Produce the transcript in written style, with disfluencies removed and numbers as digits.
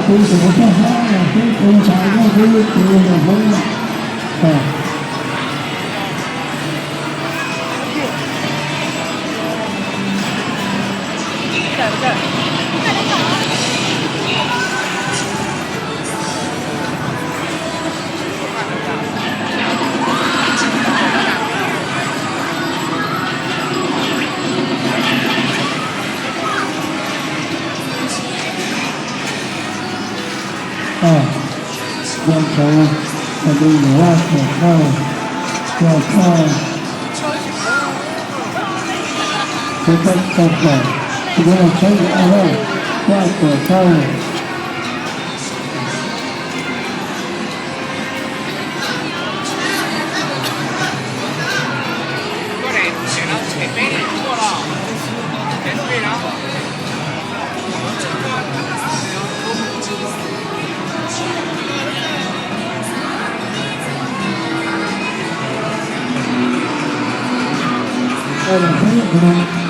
ปีสุดท้ายแล้วที่คุณชายก็คือปีแบบนี้ยังคงจะดูหรือว่าเกิดเข้าคือต้องตกแต่ที่เราใช้อะไรว่าเกิดเข้าได้เลยที่